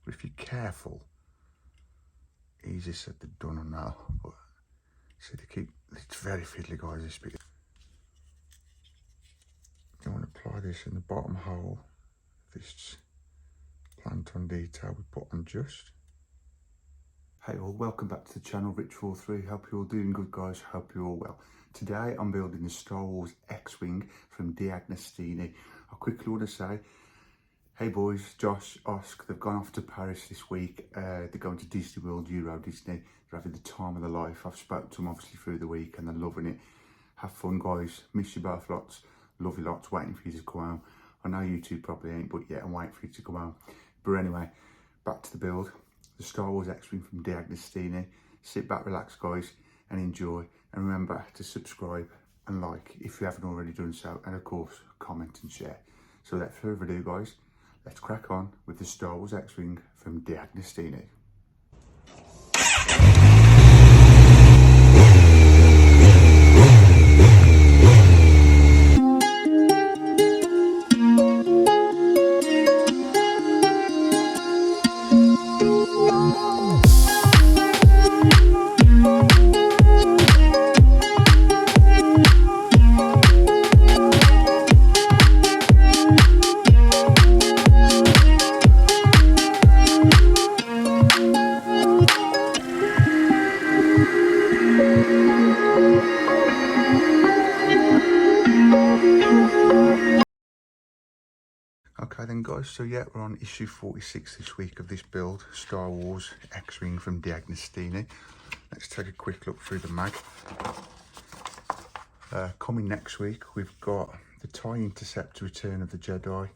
But if you're careful, easy said than done on that. But so to keep, it's very fiddly, guys, this bit. You want to apply this in the bottom hole, this plant on detail we put on just. Hey all, welcome back to the channel, Rich43. Hope you're all doing good, guys. Hope you're all well. Today I'm building the Star Wars X-Wing from deagnostini. I quickly want to say, hey boys, Josh, Osk, they've gone off to Paris this week. They're going to Disney World, Euro Disney. They're having the time of their life. I've spoken to them obviously through the week and they're loving it. Have fun, guys. Miss you both lots. Love you lots. Waiting for you to come home. I know you two probably ain't, but yeah, I'm waiting for you to come home. But anyway, back to the build. The Star Wars X-Wing from deagnostini. Sit back, relax, guys, and enjoy. And remember to subscribe and like if you haven't already done so. And of course, comment and share. So without further ado, guys, let's crack on with the Star Wars X-Wing from deagnostini. Okay then, guys, so yeah, we're on issue 46 this week of this build, Star Wars X-Wing from deagnostini. Let's take a quick look through the mag. Coming next week, we've got the TIE Interceptor Return of the Jedi,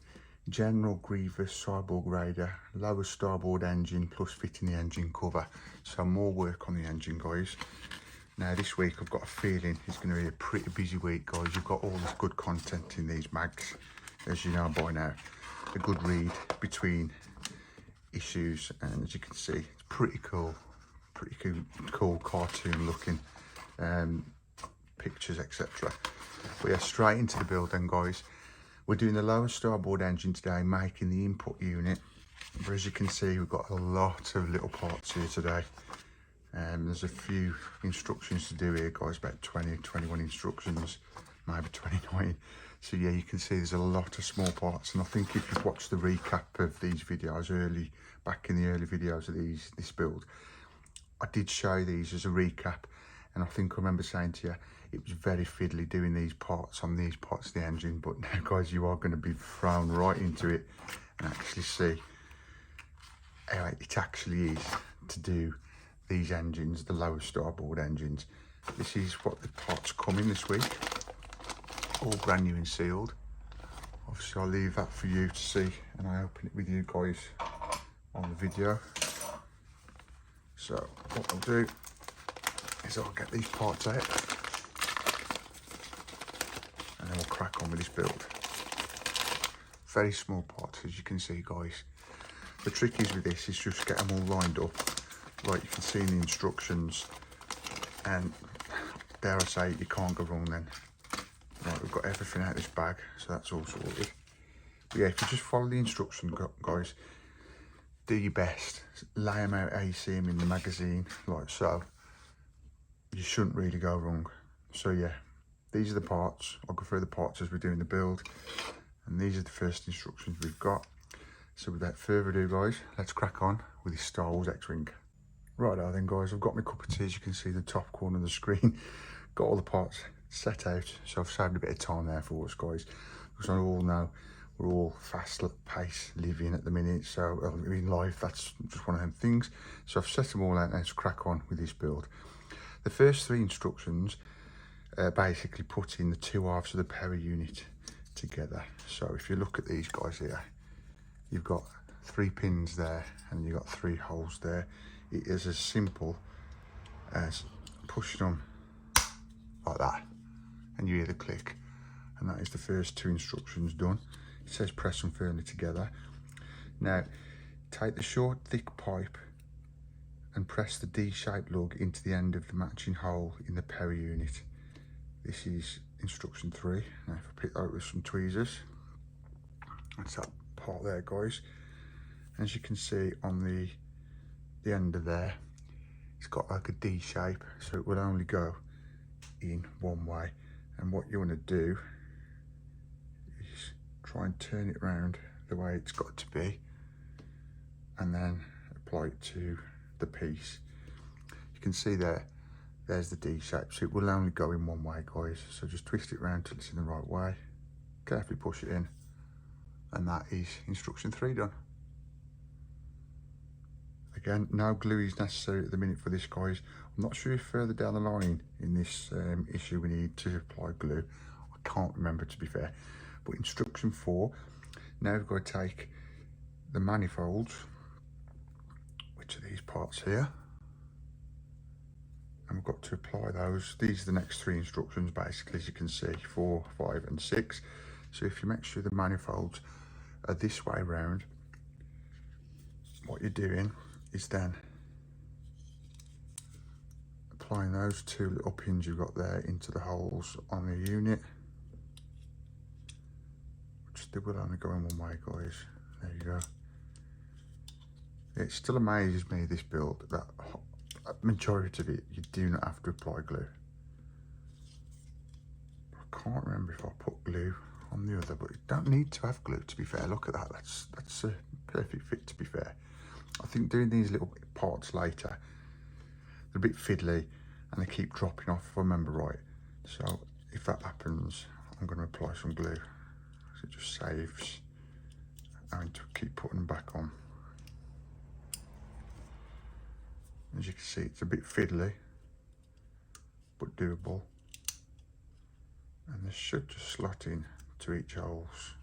General Grievous Cyborg Raider, lower starboard engine plus fitting the engine cover. So more work on the engine, guys. Now this week I've got a feeling it's going to be a pretty busy week, guys. You've got all this good content in these mags, as you know by now. A good read between issues, and as you can see, it's pretty cool cartoon looking pictures, etc. But yeah, straight into the build then, guys. We're doing the lower starboard engine today, making the input unit. But as you can see, we've got a lot of little parts here today. There's a few instructions to do here, guys, about 20, 21 instructions, maybe 29. So yeah, you can see there's a lot of small parts. And I think if you've watched the recap of these videos back in the early videos of this build, I did show these as a recap. And I think I remember saying to you, it was very fiddly doing these parts on these parts of the engine. But now, guys, you are going to be thrown right into it and actually see how it actually is to do these engines, the lower starboard engines. This is what the parts come in this week, all brand new and sealed. Obviously I'll leave that for you to see, and I open it with you guys on the video. So what I'll do is I'll get these parts out and then we'll crack on with this build. Very small parts, as you can see, guys. The trick is with this is just get them all lined up like you can see in the instructions, and dare I say, you can't go wrong then. Right, we've got everything out of this bag, so that's all sorted. But yeah, if you just follow the instructions, guys, do your best, lay them out how you see them in the magazine, like so. You shouldn't really go wrong. So yeah, these are the parts. I'll go through the parts as we're doing the build, and these are the first instructions we've got. So without further ado, guys, let's crack on with this Star Wars X-Wing. Right then, guys, I've got my cup of tea, as you can see the top corner of the screen. Got all the parts set out, so I've saved a bit of time there for us, guys, because I all know we're all fast pace living at the minute, so in life that's just one of them things. So I've set them all out, and let's crack on with this build. The first three instructions basically putting the two halves of the power unit together. So if you look at these guys here, you've got 3 pins there and you've got 3 holes there. It is as simple as pushing them like that and you hear the click, and that is the first 2 instructions done. It says press them firmly together. Now take the short thick pipe and press the D-shaped lug into the end of the matching hole in the power unit. This is instruction 3. Now if I pick that up with some tweezers, that's that part there, guys. As you can see on the end of there, it's got like a D shape, so it will only go in one way. And what you want to do is try and turn it around the way it's got to be, and then apply it to the piece. You can see there's the D shape, so it will only go in one way, guys. So just twist it around till it's in the right way, carefully push it in, and that is instruction 3 done. Again, no glue is necessary at the minute for this, guys. I'm not sure if further down the line in this issue we need to apply glue. I can't remember, to be fair. But instruction 4, now we've got to take the manifolds, which are these parts here, and we've got to apply those. These are the next 3 instructions, basically, as you can see, 4, 5 and 6. So if you make sure the manifolds are this way round, what you're doing is then applying those 2 little pins you've got there into the holes on the unit, which they will only go in one way, guys. There you go. It still amazes me, this build, that majority of it you do not have to apply glue. I can't remember if I put glue on the other, but you don't need to have glue, to be fair. Look at that, that's a perfect fit, to be fair. I think doing these little parts later, they're a bit fiddly and they keep dropping off, if I remember right. So if that happens, I'm going to apply some glue, so it just saves having to keep putting them back on. As you can see, it's a bit fiddly, but doable. And this should just slot in to each holes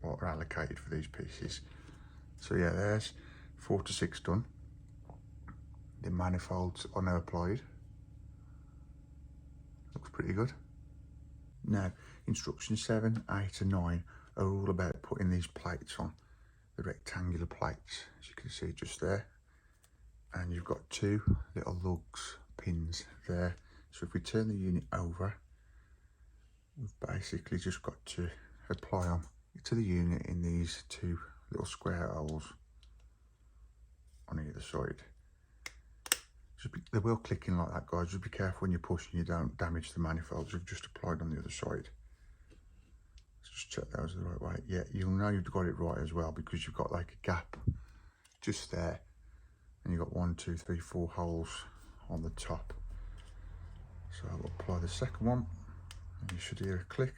what are allocated for these pieces. So yeah, there's 4 to 6 done. The manifolds are now applied. Looks pretty good. Now, instruction 7, 8 and 9 are all about putting these plates on, the rectangular plates, as you can see just there. And you've got 2 little lugs, pins there. So if we turn the unit over, we've basically just got to apply them to the unit in these 2 little square holes on either side. They will click in like that, guys. Just be careful when you're pushing, you don't damage the manifolds you've just applied on the other side. Let's just check those the right way. Yeah, you'll know you've got it right as well, because you've got like a gap just there, and you've got 1, 2, 3, 4 holes on the top. So I'll apply the second one, and you should hear a click.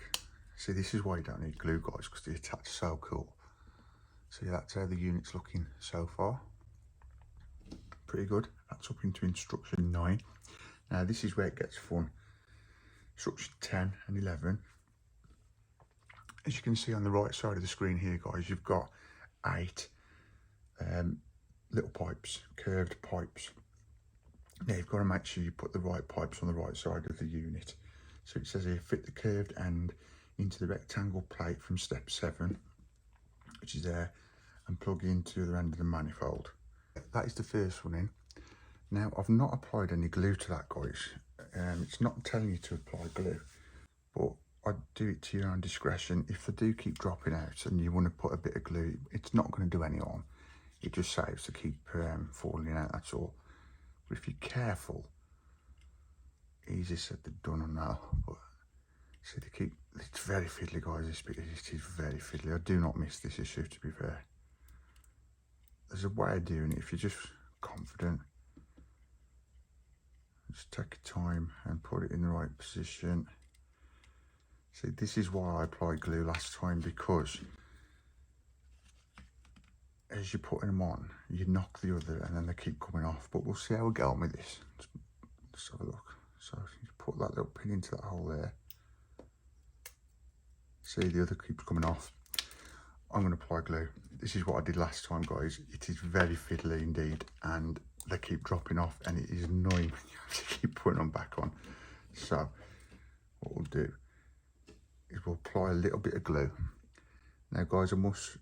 See, this is why you don't need glue, guys, because the attach is so cool. So yeah, that's how the unit's looking so far. Pretty good. That's up into instruction 9. Now this is where it gets fun. Instruction 10 and 11. As you can see on the right side of the screen here, guys, you've got 8 little pipes, curved pipes. Now you've got to make sure you put the right pipes on the right side of the unit. So it says here, fit the curved end into the rectangle plate from step 7, which is there, and plug into the other end of the manifold. That is the first one in. Now I've not applied any glue to that, guys. It's not telling you to apply glue, but I'd do it to your own discretion. If they do keep dropping out and you want to put a bit of glue, it's not going to do any harm. It just saves to keep falling out, that's all. But if you're careful, easier said than done on that. But see, it's very fiddly, guys. This bit, it is very fiddly. I do not miss this issue, to be fair. There's a way of doing it if you're just confident. Just take your time and put it in the right position. See, this is why I applied glue last time, because as you're putting them on, you knock the other and then they keep coming off. But we'll see how we get on with this. Let's have a look. So you put that little pin into that hole there. See, the other keeps coming off. I'm going to apply glue. This is what I did last time, guys. It is very fiddly indeed, and they keep dropping off, and it is annoying when you have to keep putting them back on. So what we'll do is we'll apply a little bit of glue. Now, guys, I must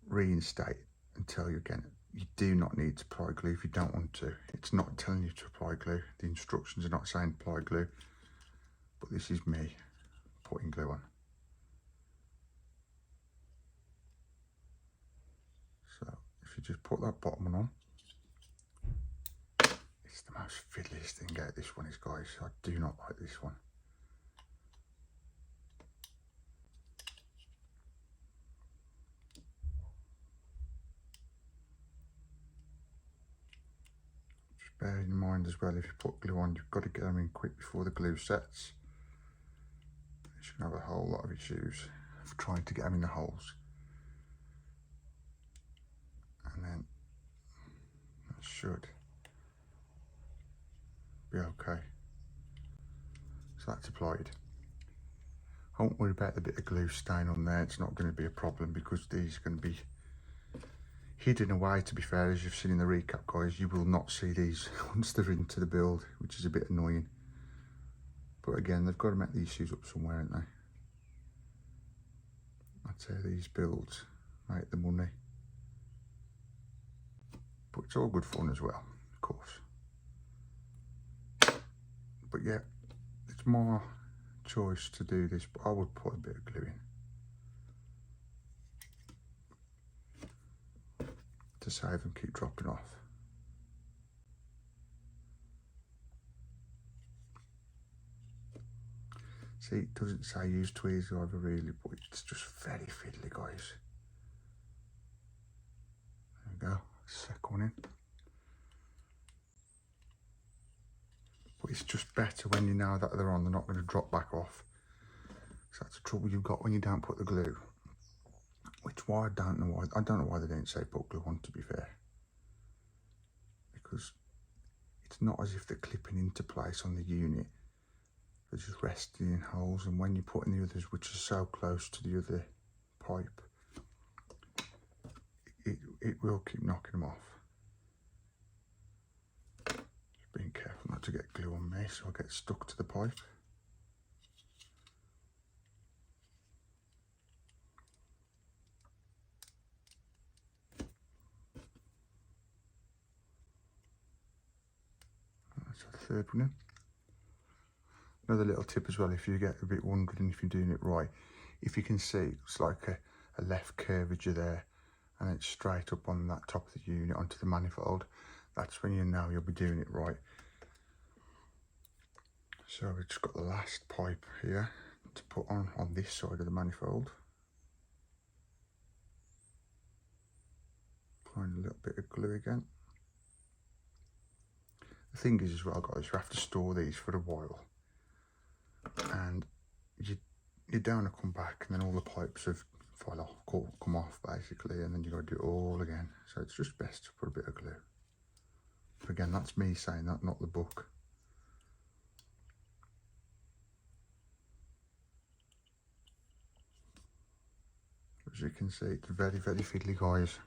reinstate and tell you again, you do not need to apply glue if you don't want to. It's not telling you to apply glue. The instructions are not saying apply glue, but this is me putting glue on. just put that bottom one on. It's the most fiddliest thing out, this one is, guys. I do not like this one. Just bear in mind as well, if you put glue on, you've got to get them in quick before the glue sets. You should have a whole lot of issues of trying to get them in the holes. And then that should be okay. So that's applied. I won't worry about the bit of glue stain on there. It's not going to be a problem because these are going to be hidden away, to be fair. As you've seen in the recap, guys, you will not see these once they're into the build, which is a bit annoying. But again, they've got to make these shoes up somewhere, haven't they? That's how these builds make the money. But it's all good fun as well, of course. But yeah, it's my choice to do this, but I would put a bit of glue in to save them keep dropping off. See, it doesn't say use tweezers either really, but it's just very fiddly, guys. There we go, second one in. But it's just better when you know that they're on, they're not going to drop back off. So that's the trouble you've got when you don't put the glue. Which why I don't know why they didn't say put glue on, to be fair. Because it's not as if they're clipping into place on the unit. They're just resting in holes, and when you put in the others, which are so close to the other pipe, it will keep knocking them off. Just being careful not to get glue on me, so I'll get stuck to the pipe. That's the third one in. Another little tip as well, if you get a bit wondering if you're doing it right, if you can see it's like a left curvature there and it's straight up on that top of the unit onto the manifold, that's when you know you'll be doing it right. So we've just got the last pipe here to put on this side of the manifold. Applying a little bit of glue again. The thing is as well, guys, you have to store these for a while. And you don't want to come back and then all the pipes have come off basically, and then you've got to do it all again. So it's just best to put a bit of glue. But again, that's me saying that, not the book. As you can see, it's very, very fiddly, guys.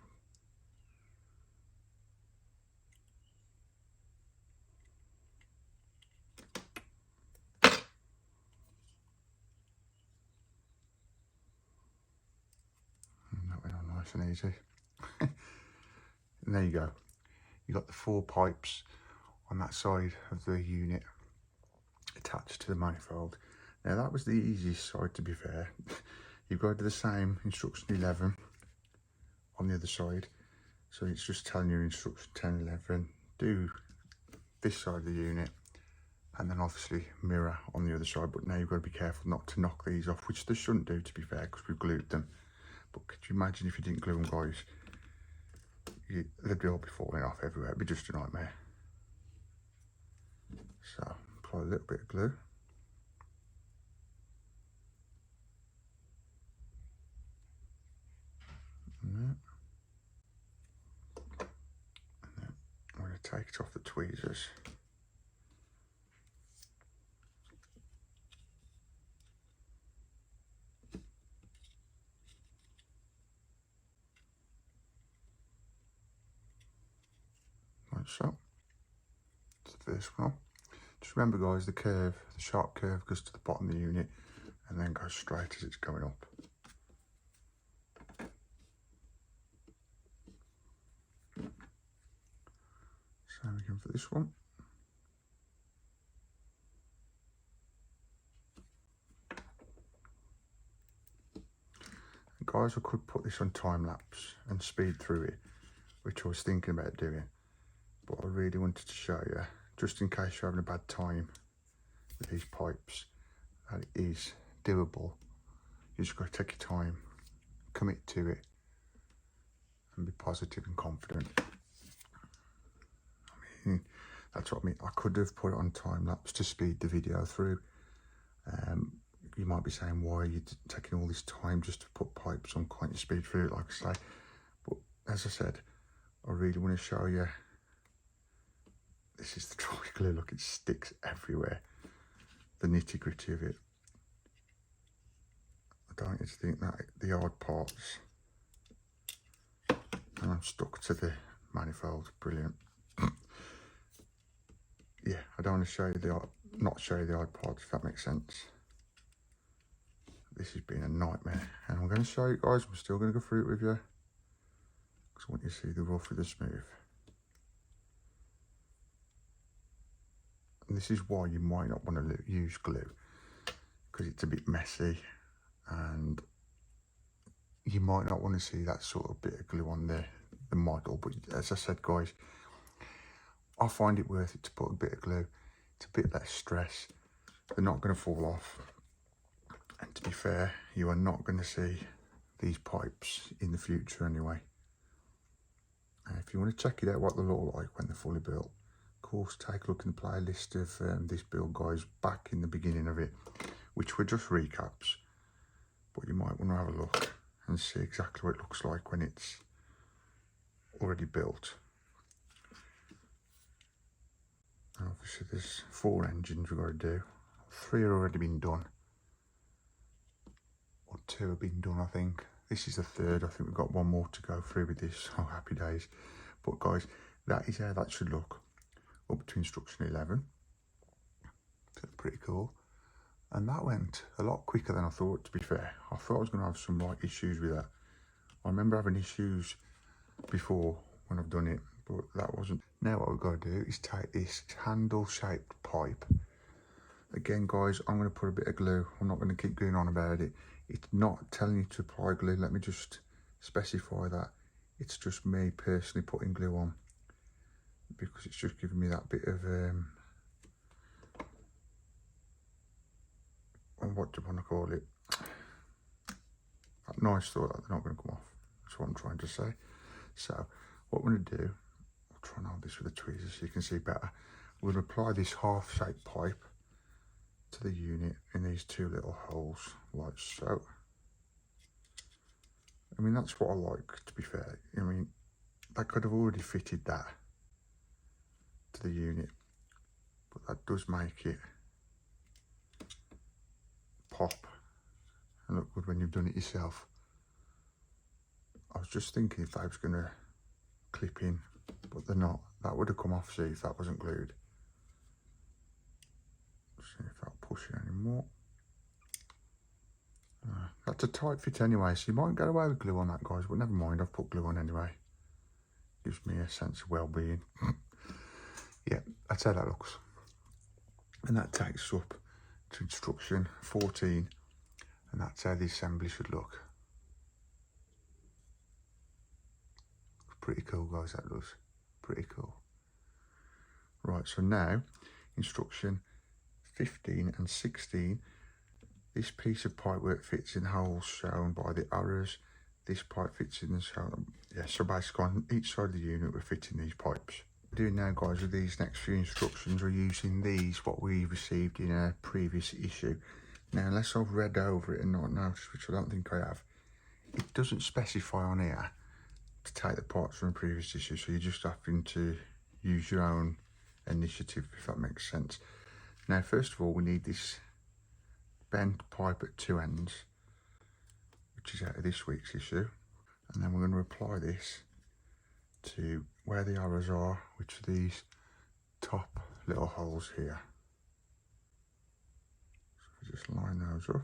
Nice and easy. And there you go. You got the 4 pipes on that side of the unit attached to the manifold. Now that was the easiest side, to be fair. You've got to do the same instruction 11 on the other side. So it's just telling you instruction 10, 11, do this side of the unit, and then obviously mirror on the other side. But now you've got to be careful not to knock these off, which they shouldn't do, to be fair, because we've glued them. But could you imagine if you didn't glue them, guys? They'd all be falling off everywhere. It'd be just a nightmare. So apply a little bit of glue. And then I'm going to take it off the tweezers. Like so. It's the first one. Just remember, guys, the sharp curve goes to the bottom of the unit and then goes straight as it's going up. Same again for this one. And guys, I could put this on time lapse and speed through it, which I was thinking about doing, but I really wanted to show you, just in case you're having a bad time with these pipes, that it is doable. You just got to take your time, commit to it, and be positive and confident. I mean, that's what I mean. I could have put it on time lapse to speed the video through. You might be saying, why are you taking all this time just to put pipes on? Can't you speed through it, like I say? But as I said, I really want to show you. This is the dry glue. Look, it sticks everywhere. The nitty gritty of it. I don't need to think that the hard parts. And I'm stuck to the manifold. Brilliant. Yeah, I don't want to show you not show you the hard parts, if that makes sense. This has been a nightmare, and I'm going to show you guys. I'm still going to go through it with you because I want you to see the rough with the smooth. And this is why you might not want to use glue, because it's a bit messy and you might not want to see that sort of bit of glue on the model. But as I said, guys, I find it worth it to put a bit of glue. It's a bit less stress. They're not going to fall off. And to be fair, you are not going to see these pipes in the future anyway. And if you want to check it out what they look like when they're fully built, of course, take a look in the playlist of this build, guys, back in the beginning of it, which were just recaps. But you might want to have a look and see exactly what it looks like when it's already built. And obviously there's 4 engines we've got to do. 3 are already been done. Or 2 have been done, I think. This is the 3rd. I think we've got 1 more to go through with this. Oh, happy days. But guys, that is how that should look up to instruction 11. So pretty cool. And that went a lot quicker than I thought, to be fair. I thought I was going to have some issues with that. I remember having issues before when I've done it, but that wasn't. Now what we've got to do is take this handle-shaped pipe. Again, guys, I'm going to put a bit of glue. I'm not going to keep going on about it. It's not telling you to apply glue. Let me just specify that. It's just me personally putting glue on, because it's just giving me that bit of what do you want to call it? That nice thought that they're not going to come off. That's what I'm trying to say. So what we're going to do, I'll try and hold this with a tweezer so you can see better. We're going to apply this half-shaped pipe to the unit in these 2 little holes, like so. I mean, that's what I like, to be fair. I mean, I could have already fitted that to the unit, but that does make it pop and look good when you've done it yourself. I was just thinking if they was going to clip in, but they're not. That would have come off, see, if that wasn't glued. See if that'll push it anymore. That's a tight fit anyway, so you might get away with glue on that, guys, but never mind, I've put glue on anyway. Gives me a sense of well-being. Yeah, that's how that looks. And that takes us up to instruction 14, and that's how the assembly should look. Pretty cool, guys, that does. Pretty cool. Right, so now instruction 15 and 16, this piece of pipework fits in holes shown by the arrows. This pipe fits in the shown. Yeah, so basically on each side of the unit we're fitting these pipes. What we're doing now, guys, with these next few instructions, we're using these, what we received in a previous issue. Now, unless I've read over it and not noticed, which I don't think I have, it doesn't specify on here to take the parts from a previous issue, so you're just having to use your own initiative, if that makes sense. Now, first of all, we need this bent pipe at 2 ends, which is out of this week's issue, and then we're going to apply this to where the arrows are, which are these top little holes here. So just line those up.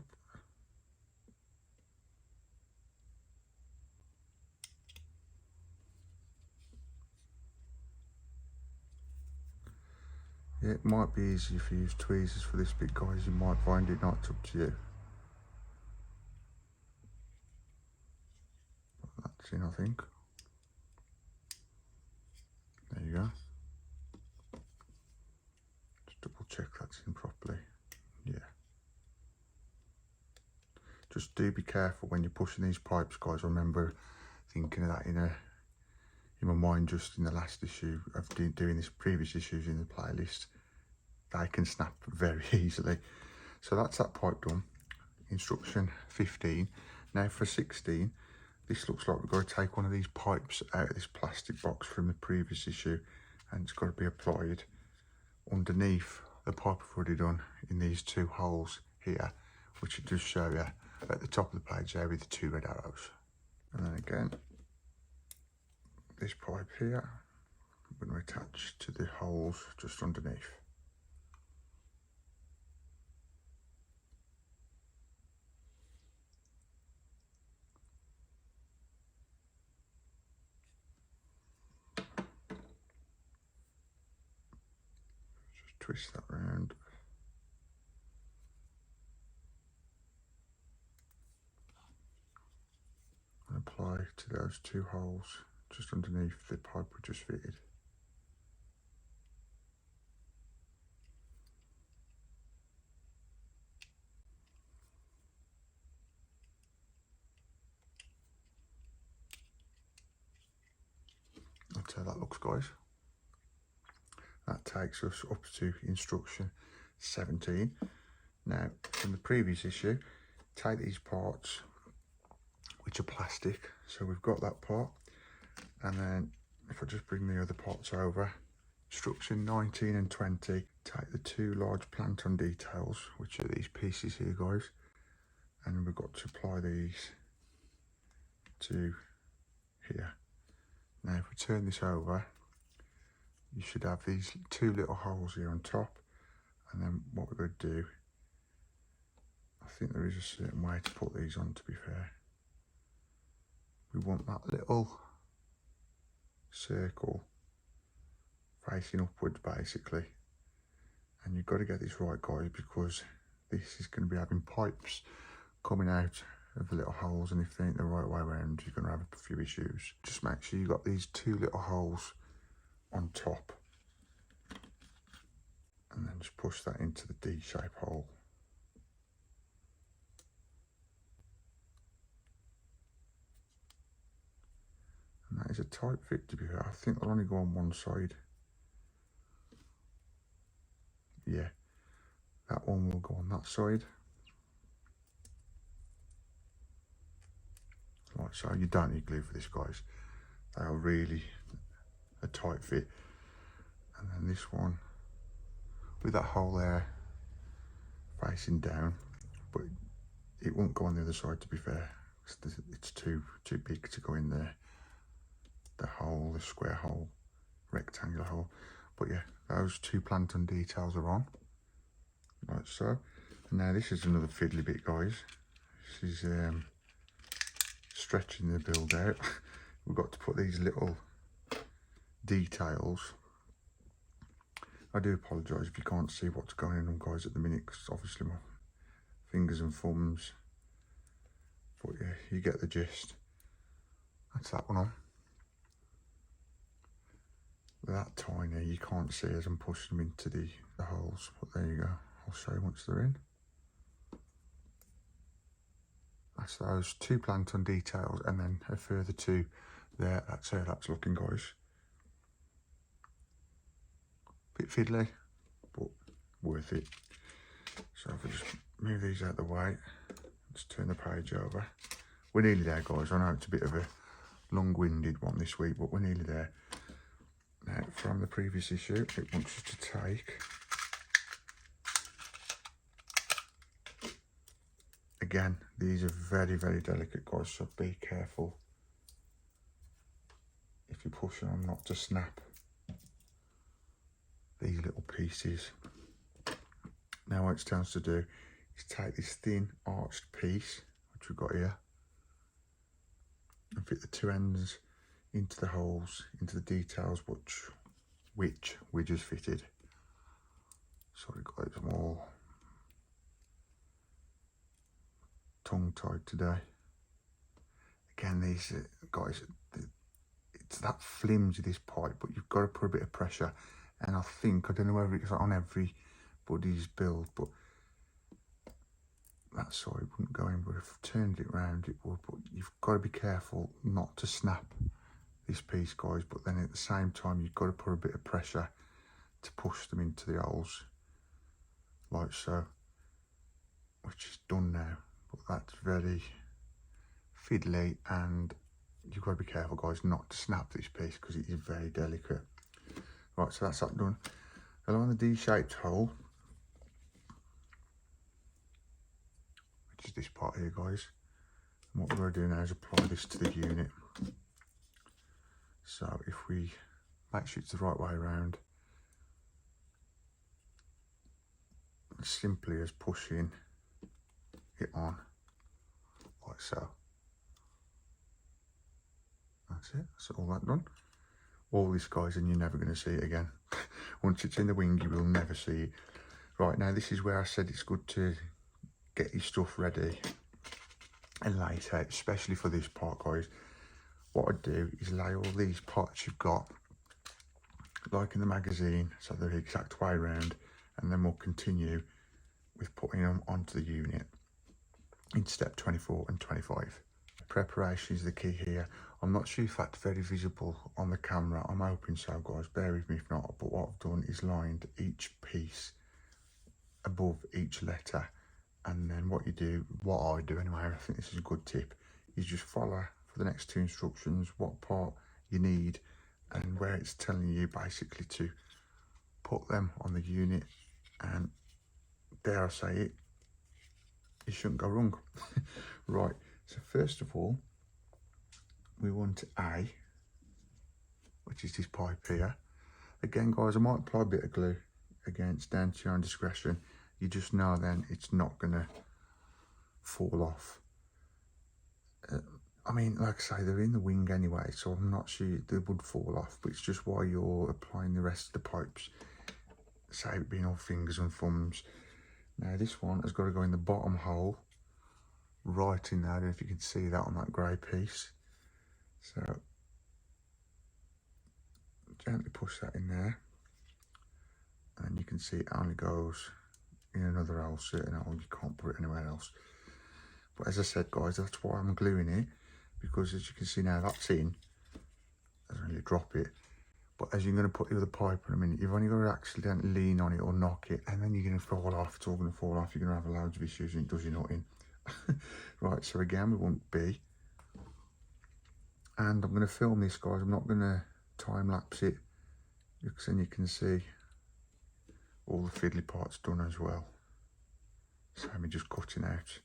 Yeah, it might be easy if you use tweezers for this bit, guys. You might find it not, up to you. That's in, I think. that's in properly. Yeah. Just do be careful when you're pushing these pipes, guys. I remember thinking of that in my mind just in the last issue of doing this previous issues in the playlist. They can snap very easily. So that's that pipe done. Instruction 15. Now for 16, this looks like we've got to take one of these pipes out of this plastic box from the previous issue, and it's got to be applied underneath the pipe I've already done in these two holes here, which will just show you at the top of the page there with the 2 red arrows. And then again, this pipe here, I'm going to attach to the holes just underneath. Just twist that round. And apply to those 2 holes just underneath the pipe we just fitted. That's how that looks, guys. That takes us up to instruction 17. Now, from the previous issue, take these parts, which are plastic. So we've got that part. And then if I just bring the other parts over, instruction 19 and 20, take the 2 large plant-on details, which are these pieces here, guys. And we've got to apply these to here. Now, if we turn this over, you should have these 2 little holes here on top. And then what we're going to do, I think there is a certain way to put these on, to be fair. We want that little circle facing upwards, basically. And you've got to get this right, guys, because this is going to be having pipes coming out of the little holes, and if they ain't the right way around, you're going to have a few issues. Just make sure you've got these 2 little holes on top, and then just push that into the D-shape hole. And that is a tight fit, to be fair. I think they'll only go on one side. Yeah, that one will go on that side. Like so. You don't need glue for this, guys. They are really a tight fit. And then this one, with that hole there facing down, but it won't go on the other side, to be fair. It's too big to go in there. The hole, the square hole, rectangular hole. But yeah, those 2 plant-on details are on, like so. And now this is another fiddly bit, guys. This is stretching the build out. We've got to put these little details. I do apologise if you can't see what's going on, guys, at the minute, because obviously my fingers and thumbs. But yeah, you get the gist. That's that one on. They're that tiny, you can't see as I'm pushing them into the holes, but there you go. I'll show you once they're in. That's those 2 plant-on details, and then a further 2 there. That's how that's looking, guys. Bit fiddly, but worth it. So if I just move these out of the way, let's turn the page over. We're nearly there, guys. I know it's a bit of a long-winded one this week, but we're nearly there. Now, from the previous issue, it wants us to take, again, these are very, very delicate, guys, so be careful if you're pushing them not to snap these little pieces. Now what it's telling us to do is take this thin arched piece, which we've got here, and fit the 2 ends into the holes, into the details which we just fitted. Sorry guys, I'm all tongue-tied today. Again, these guys, it's that flimsy, this pipe, but you've got to put a bit of pressure. And I don't know whether it's on every buddy's build, but that side wouldn't go in, but if I turned it round it would. But you've got to be careful not to snap this piece, guys, but then at the same time you've got to put a bit of pressure to push them into the holes, like so, which is done now. But that's very fiddly, and you've got to be careful, guys, not to snap this piece because it is very delicate. Right, so that's that done. Along the D-shaped hole, which is this part here, guys, and what we're going to do now is apply this to the unit. So if we make sure it's the right way around, as simply as pushing it on, like so. That's it, that's all that done. All this, guys, and you're never going to see it again. Once it's in the wing, you will never see it. Right, now this is where I said it's good to get your stuff ready and lay it out, especially for this part, guys. What I do is lay all these parts you've got, like in the magazine, so they're the exact way around, and then we'll continue with putting them onto the unit in step 24 and 25. Preparation is the key here. I'm not sure if that's very visible on the camera. I'm hoping so, guys. Bear with me if not. But what I've done is lined each piece above each letter. And then what you do, what I do anyway, I think this is a good tip, is just follow for the next two instructions what part you need and where it's telling you basically to put them on the unit. And dare I say it, you shouldn't go wrong. Right, so first of all, we want A, which is this pipe here. Again, guys, I might apply a bit of glue. Again, it's down to your own discretion. You just know then it's not going to fall off. I mean, like I say, they're in the wing anyway, so I'm not sure they would fall off, but it's just while you're applying the rest of the pipes, say it being all fingers and thumbs. Now this one has got to go in the bottom hole, right in there. I don't know if you can see that on that grey piece. So gently push that in there, and you can see it only goes in another hole, certain hole, you can't put it anywhere else. But as I said, guys, that's why I'm gluing it, because as you can see now, that's in. Doesn't really drop it, but as you're going to put the other pipe in a minute, you've only got to accidentally lean on it or knock it, and then you're going to fall off. It's all going to fall off. You're going to have loads of issues, and it does you nothing. Right, so again, we want B, and I'm going to film this, guys. I'm not going to time lapse it, because then you can see all the fiddly parts done as well. So I'm just cutting out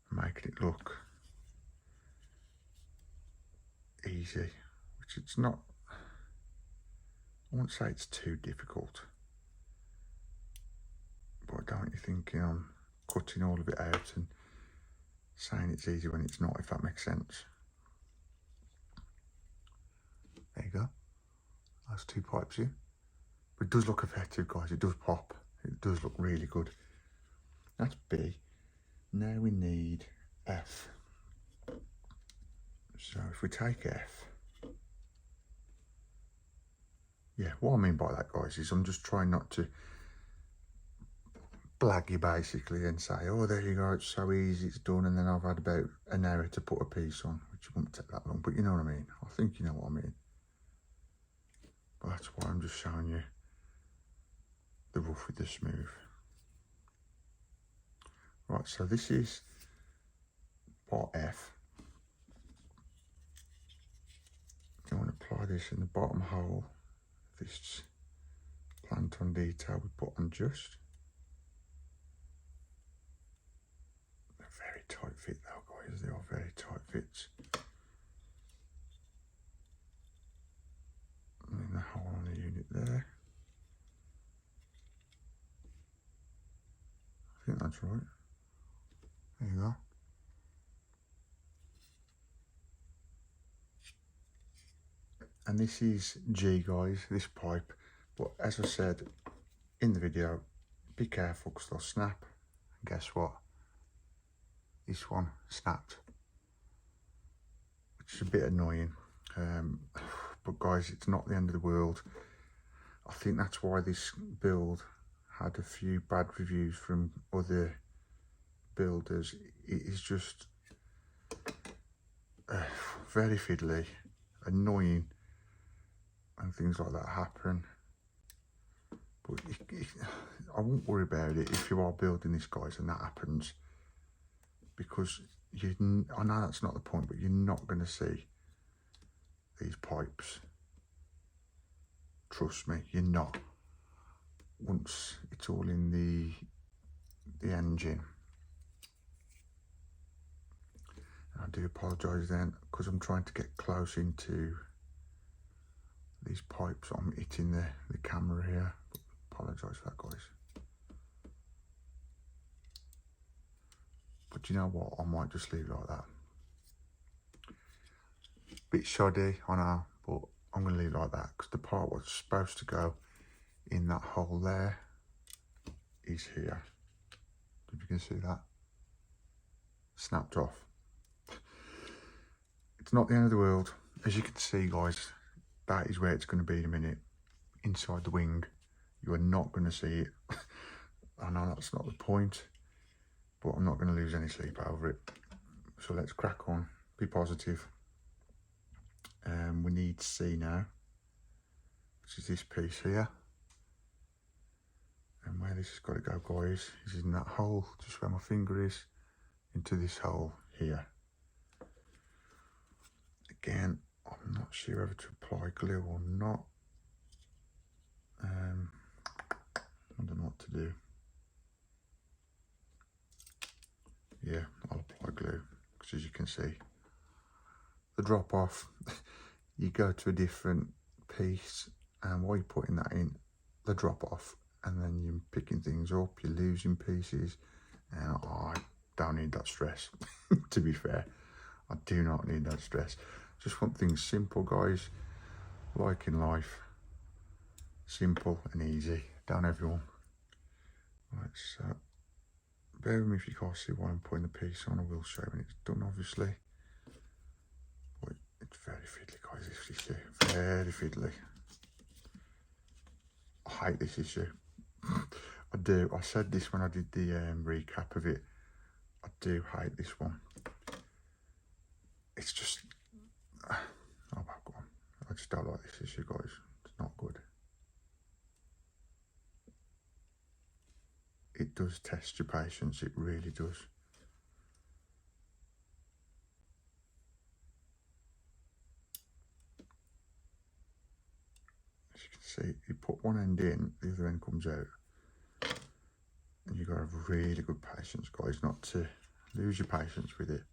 and making it look easy, which it's not. I won't say it's too difficult, but I don't want you thinking I'm cutting all of it out and saying it's easy when it's not, if that makes sense. There you go. That's two pipes here. But it does look effective, guys. It does pop. It does look really good. That's B. Now we need F. So if we take F, yeah, what I mean by that, guys, is I'm just trying not to blag you basically and say, oh, there you go, it's so easy, it's done, and then I've had about an hour to put a piece on, which won't take that long, but you know what I mean. I think you know what I mean. But that's why I'm just showing you the rough with the smooth. Right, so this is part F. You want to apply this in the bottom hole. This plant on detail we put on just. They're very tight fit though, guys. They are very tight fits. And then the hole on the unit there. I think that's right. There you go. And this is G, guys, this pipe. But as I said in the video, be careful because they'll snap. And guess what? This one snapped, which is a bit annoying. But guys, it's not the end of the world. I think that's why this build had a few bad reviews from other builders. It is just very fiddly, annoying, and things like that happen. But I won't worry about it if you are building this, guys, and that happens, because I know that's not the point, but you're not going to see these pipes. Trust me, you're not. Once it's all in the engine. And I do apologise then, because I'm trying to get close into these pipes. I'm hitting the camera here. Apologise for that, guys. But you know what? I might just leave it like that. Bit shoddy, I know, but I'm going to leave it like that, because the part what's supposed to go in that hole there is here. If you can see that. Snapped off. It's not the end of the world. As you can see, guys, that is where it's going to be in a minute. Inside the wing. You are not going to see it. I know that's not the point, but I'm not going to lose any sleep over it. So let's crack on. Be positive. We need C now, which is this piece here. And where this has got to go, guys, is in that hole, just where my finger is, into this hole here. Again, I'm not sure whether to apply glue or not. I don't know what to do. Yeah, I'll apply glue, because as you can see, the drop off, you go to a different piece, and while you're putting that in, the drop off, and then you're picking things up, you're losing pieces, and I don't need that stress. To be fair, I do not need that stress. Just want things simple, guys, like in life. Simple and easy. Don't everyone? Right, so bear with me if you can't see why I'm putting the piece on. I will show when it's done, obviously. But it's very fiddly, guys, this issue. Very fiddly. I hate this issue. I do. I said this when I did the recap of it. I do hate this one. It's just... oh, well, go on. I just don't like this issue, guys. It's not good. It does test your patience, it really does. As you can see, you put one end in, the other end comes out. And you've got to have really good patience, guys, not to lose your patience with it.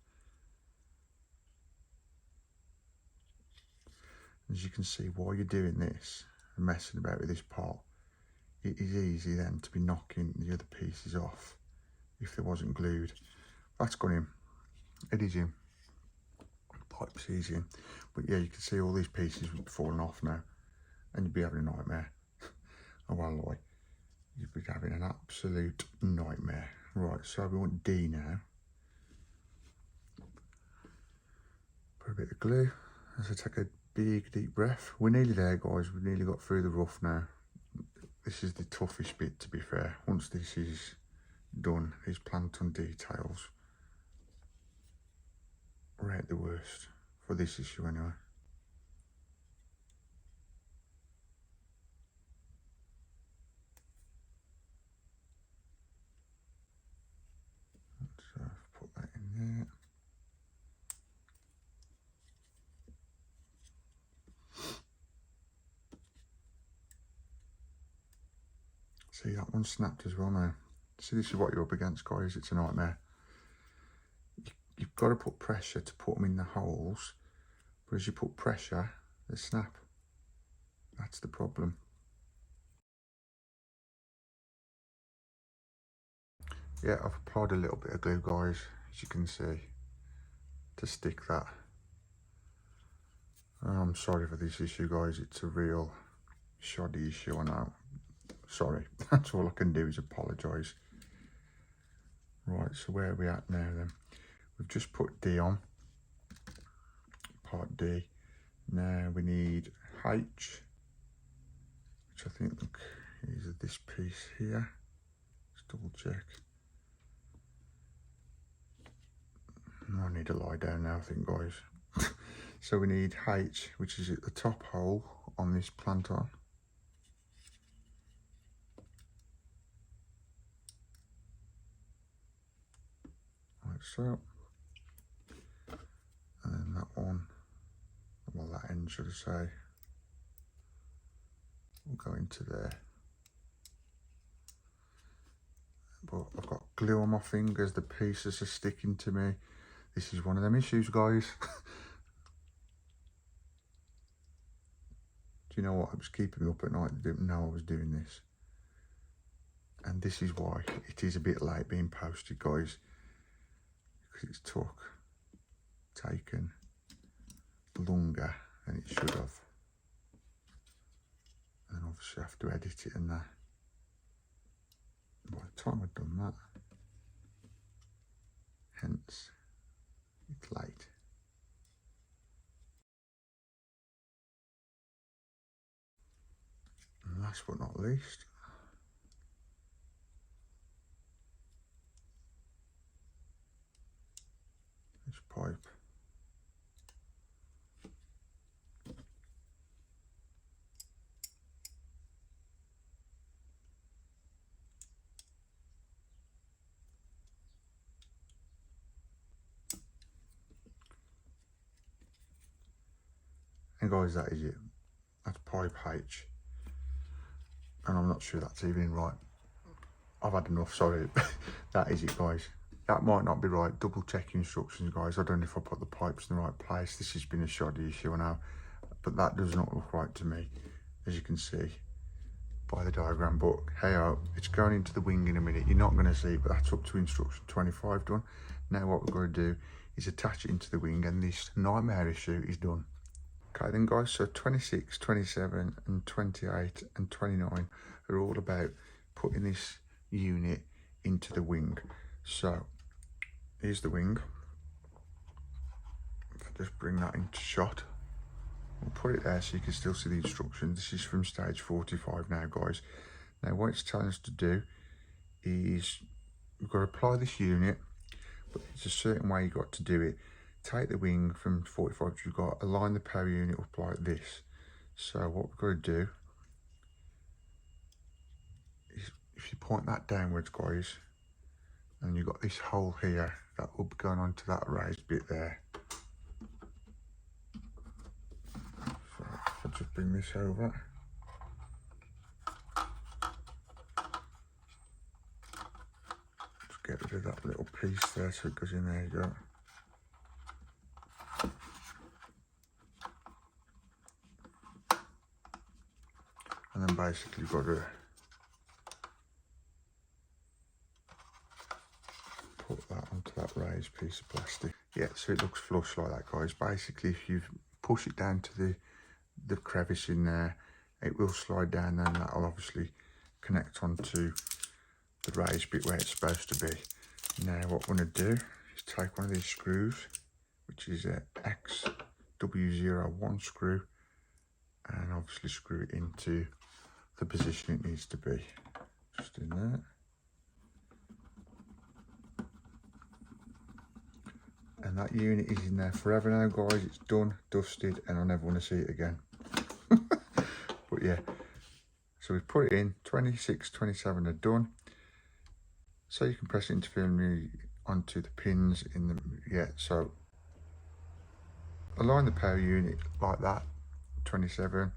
As you can see, while you're doing this and messing about with this part, it is easy then to be knocking the other pieces off if they wasn't glued. That's gone in. It is in. Pipe's easy in. But yeah, you can see all these pieces falling off now, and you'd be having a nightmare. I won't lie. You'd be having an absolute nightmare. Right, so we want D now. Put a bit of glue as I take a big deep breath. We're nearly there, guys. We've nearly got through the rough now. This is the toughest bit, to be fair. Once this is done, these plankton details are at the worst for this issue anyway. So put that in there. See, that one snapped as well now. See, this is what you're up against, guys. It's a nightmare. You've got to put pressure to put them in the holes, but as you put pressure, they snap. That's the problem. Yeah, I've applied a little bit of glue, guys, as you can see, to stick that. I'm sorry for this issue, guys. It's a real shoddy issue, I know. Sorry, that's all I can do is apologise. Right, so where are we at now then? We've just put D on, part D. Now we need H, which I think is this piece here. double check. I need to lie down now, I think, guys. So we need H, which is at the top hole on this planton. Like so. And then that one, well, that end, should I say, will go into there. But I've got glue on my fingers, the pieces are sticking to me. This is one of them issues, guys. Do you know what? It was keeping me up at night. I didn't know I was doing this. And this is why it is a bit late being posted, guys. Because it's taken longer than it should have. And obviously I have to edit it and that. By the time I've done that, hence, it's late. And last but not least, this pipe. And guys, that is it. That's pipe H. And I'm not sure that's even right. I've had enough, sorry. That is it, guys. That might not be right. Double check instructions, guys. I don't know if I put the pipes in the right place. This has been a shoddy issue now. But that does not look right to me, as you can see by the diagram. But hey, it's going into the wing in a minute. You're not going to see it, but that's up to instruction 25 done. Now what we're going to do is attach it into the wing, and this nightmare issue is done. Okay then, guys, so 26, 27 and 28 and 29 are all about putting this unit into the wing. So here's the wing. If I just bring that into shot, we'll put it there so you can still see the instructions. This is from stage 45 now, guys. Now what it's telling us to do is we've got to apply this unit, but it's a certain way you've got to do it. Take the wing from 45, you've got to align the power unit up like this. So what we've got to do is, if you point that downwards, guys, and you've got this hole here that will be going onto that raised bit there. So if I just bring this over, just get rid of that little piece there so it goes in there. You go. And then basically you've got to put that onto that raised piece of plastic. Yeah, so it looks flush like that, guys. Basically, if you push it down to the crevice in there, it will slide down, and that'll obviously connect onto the raised bit where it's supposed to be. Now what we're going to do is take one of these screws, which is a XW01 screw, and obviously screw it into the position it needs to be, just in there. And that unit is in there forever now, guys. It's done, dusted, and I never want to see it again. But yeah, so we've put it in. 26, 27 are done. So you can press it into firmly onto the pins in the, yeah, so align the power unit like that, 27.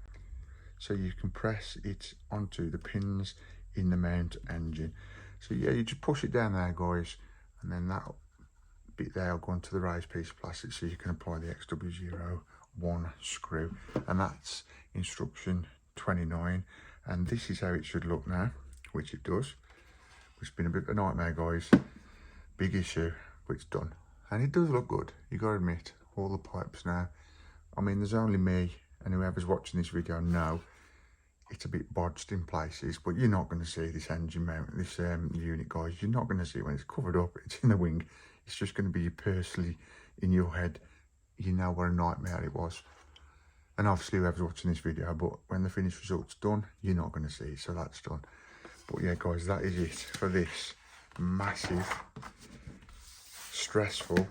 So you can press it onto the pins in the mount engine. So yeah, you just push it down there, guys, and then that bit there will go onto the raised piece of plastic, so you can apply the XW01 screw. And that's instruction 29. And this is how it should look now, which it does. It's been a bit of a nightmare, guys. Big issue, but it's done. And it does look good, you gotta admit. All the pipes now. I mean, there's only me and whoever's watching this video know it's a bit bodged in places, but you're not going to see this engine mount, this unit, guys. You're not going to see it when it's covered up, it's in the wing. It's just going to be personally in your head. You know what a nightmare it was. And obviously whoever's watching this video, but when the finished result's done, you're not going to see it, so that's done. But yeah, guys, that is it for this massive, stressful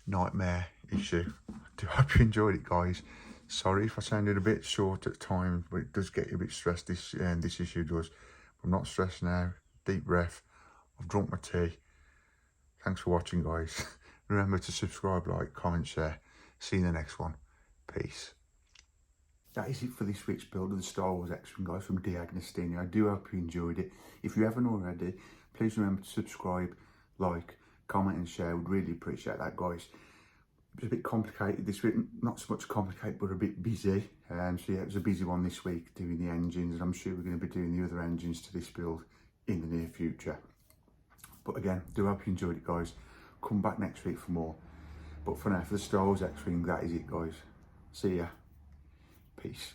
nightmare issue. I do hope you enjoyed it, guys. Sorry if I sounded a bit short at times, but it does get you a bit stressed. This issue does. I'm not stressed now. Deep breath. I've drunk my tea. Thanks for watching, guys. Remember to subscribe, like, comment, share. See you in the next one. Peace. That is it for this week's build of the Star Wars X-Wing, guys, from deagnostini. I do hope you enjoyed it. If you haven't already, please remember to subscribe, like, comment and share. Would really appreciate that, guys. It was a bit complicated this week, not so much complicated, but a bit busy. So yeah, it was a busy one this week doing the engines, and I'm sure we're going to be doing the other engines to this build in the near future. But again, do hope you enjoyed it, guys. Come back next week for more. But for now, for the Star Wars X-Wing, that is it, guys. See ya. Peace.